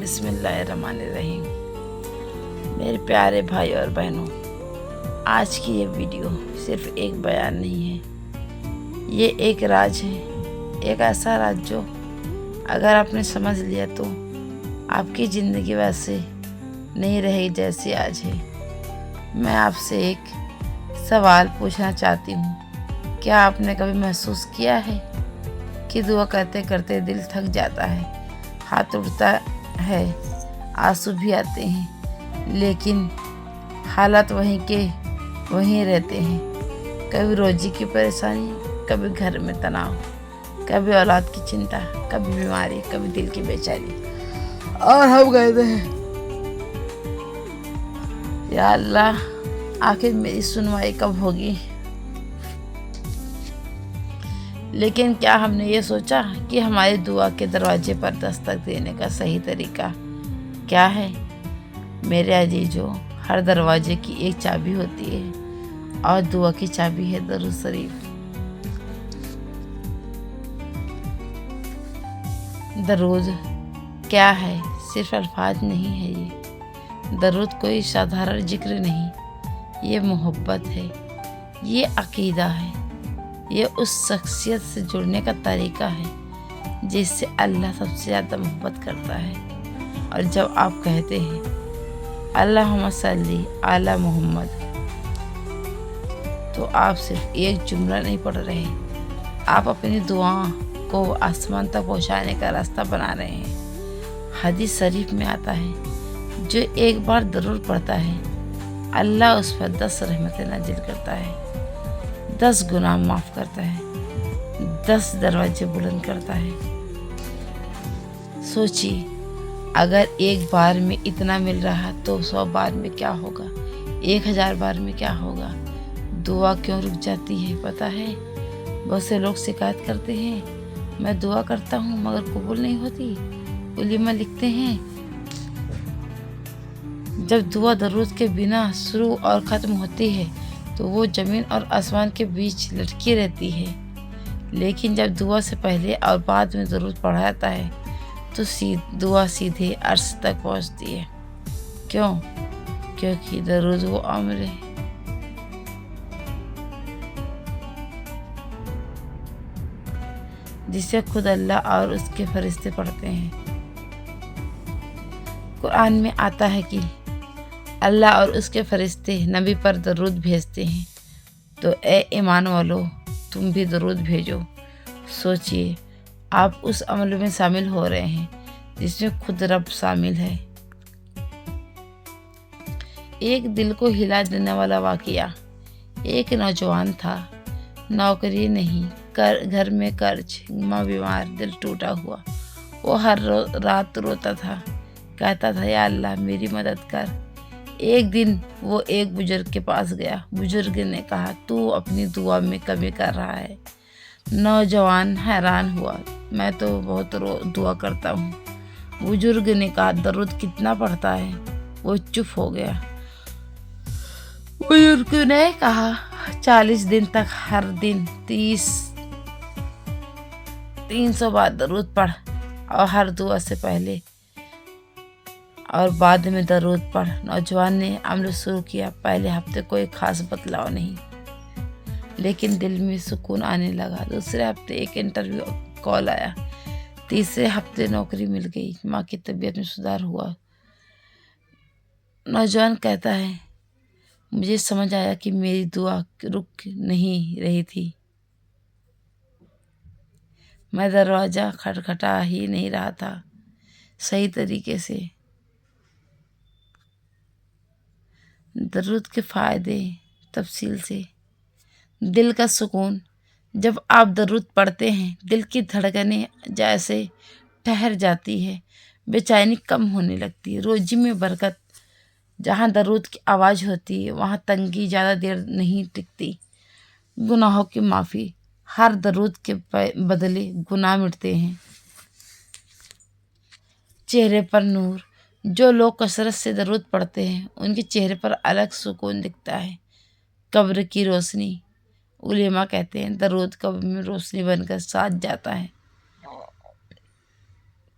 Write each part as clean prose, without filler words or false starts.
بسم اللہ الرحمن الرحیم۔ میرے پیارے بھائی اور بہنوں، آج کی یہ ویڈیو صرف ایک بیان نہیں ہے، یہ ایک راز ہے، ایک ایسا راز جو اگر آپ نے سمجھ لیا تو آپ کی زندگی ویسے نہیں رہی جیسی آج ہے۔ میں آپ سے ایک سوال پوچھنا چاہتی ہوں، کیا آپ نے کبھی محسوس کیا ہے کہ دعا کرتے کرتے دل تھک جاتا ہے، ہاتھ اٹھتا ہے، آنسو بھی آتے ہیں، لیکن حالات وہیں کے وہیں رہتے ہیں؟ کبھی روزی کی پریشانی، کبھی گھر میں تناؤ، کبھی اولاد کی چنتا، کبھی بیماری، کبھی دل کی بے چینی، اور ہم کہتے ہیں یا اللہ آخر میری سنوائی کب ہوگی؟ لیکن کیا ہم نے یہ سوچا کہ ہماری دعا کے دروازے پر دستک دینے کا صحیح طریقہ کیا ہے؟ میرے عزیزو، ہر دروازے کی ایک چابی ہوتی ہے، اور دعا کی چابی ہے درود شریف۔ درود کیا ہے؟ صرف الفاظ نہیں ہے یہ۔ درود کوئی سادھارن ذکر نہیں، یہ محبت ہے، یہ عقیدہ ہے، یہ اس شخصیت سے جڑنے کا طریقہ ہے جس سے اللہ سب سے زیادہ محبت کرتا ہے۔ اور جب آپ کہتے ہیں اللہم صلی علی محمد، تو آپ صرف ایک جملہ نہیں پڑھ رہے، آپ اپنی دعا کو آسمان تک پہنچانے کا راستہ بنا رہے ہیں۔ حدیث شریف میں آتا ہے، جو ایک بار درود پڑھتا ہے اللہ اس پر 10 رحمتیں نازل کرتا ہے، 10 گناہ معاف کرتا ہے، 10 دروازے بلند کرتا ہے۔ سوچیے، اگر ایک بار میں اتنا مل رہا تو 100 بار میں کیا ہوگا، 1000 بار میں کیا ہوگا؟ دعا کیوں رک جاتی ہے پتہ ہے؟ بہت سے لوگ شکایت کرتے ہیں، میں دعا کرتا ہوں مگر قبول نہیں ہوتی۔ علماء لکھتے ہیں، جب دعا درود کے بنا شروع اور ختم ہوتی ہے تو وہ زمین اور آسمان کے بیچ لٹکی رہتی ہے، لیکن جب دعا سے پہلے اور بعد میں درود پڑھا جاتا ہے تو دعا سیدھے عرش تک پہنچتی ہے۔ کیوں؟ کیونکہ درود وہ امر ہے جسے خود اللہ اور اس کے فرشتے پڑھتے ہیں۔ قرآن میں آتا ہے کہ اللہ اور اس کے فرشتے نبی پر درود بھیجتے ہیں، تو اے ایمان والو تم بھی درود بھیجو۔ سوچئے، آپ اس عمل میں شامل ہو رہے ہیں جس میں خود رب شامل ہے۔ ایک دل کو ہلا دینے والا واقعہ۔ ایک نوجوان تھا، نوکری نہیں، گھر میں قرض، ماں بیمار، دل ٹوٹا ہوا۔ وہ ہر رات روتا تھا، کہتا تھا یا اللہ میری مدد کر۔ ایک دن وہ ایک بزرگ کے پاس گیا۔ بزرگ نے کہا تو اپنی دعا میں کمی کر رہا ہے۔ نوجوان حیران ہوا، میں تو بہت دعا کرتا ہوں۔ بزرگ نے کہا درود کتنا پڑھتا ہے؟ وہ چپ ہو گیا۔ بزرگ نے کہا 40 دن تک ہر دن 300 بار درود پڑھ، اور ہر دعا سے پہلے اور بعد میں درود پڑھ۔ نوجوان نے عمل شروع کیا۔ پہلے ہفتے کوئی خاص بدلاؤ نہیں، لیکن دل میں سکون آنے لگا۔ دوسرے ہفتے ایک انٹرویو کال آیا۔ تیسرے ہفتے نوکری مل گئی۔ ماں کی طبیعت میں سدھار ہوا۔ نوجوان کہتا ہے، مجھے سمجھ آیا کہ میری دعا رک نہیں رہی تھی، میں دروازہ کھٹکھٹا ہی نہیں رہا تھا صحیح طریقے سے۔ درود کے فائدے تفصیل سے۔ دل کا سکون۔ جب آپ درود پڑھتے ہیں دل کی دھڑکنیں جیسے ٹھہر جاتی ہے، بے چینی کم ہونے لگتی ہے۔ روزی میں برکت۔ جہاں درود کی آواز ہوتی ہے وہاں تنگی زیادہ دیر نہیں ٹکتی۔ گناہوں کی معافی۔ ہر درود کے بدلے گناہ مٹتے ہیں۔ چہرے پر نور۔ جو لوگ کثرت سے درود پڑھتے ہیں ان کے چہرے پر الگ سکون دکھتا ہے۔ قبر کی روشنی۔ علماء کہتے ہیں درود قبر میں روشنی بن کر ساتھ جاتا ہے۔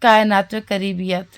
کائنات میں قریبیت۔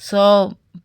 100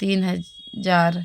3000।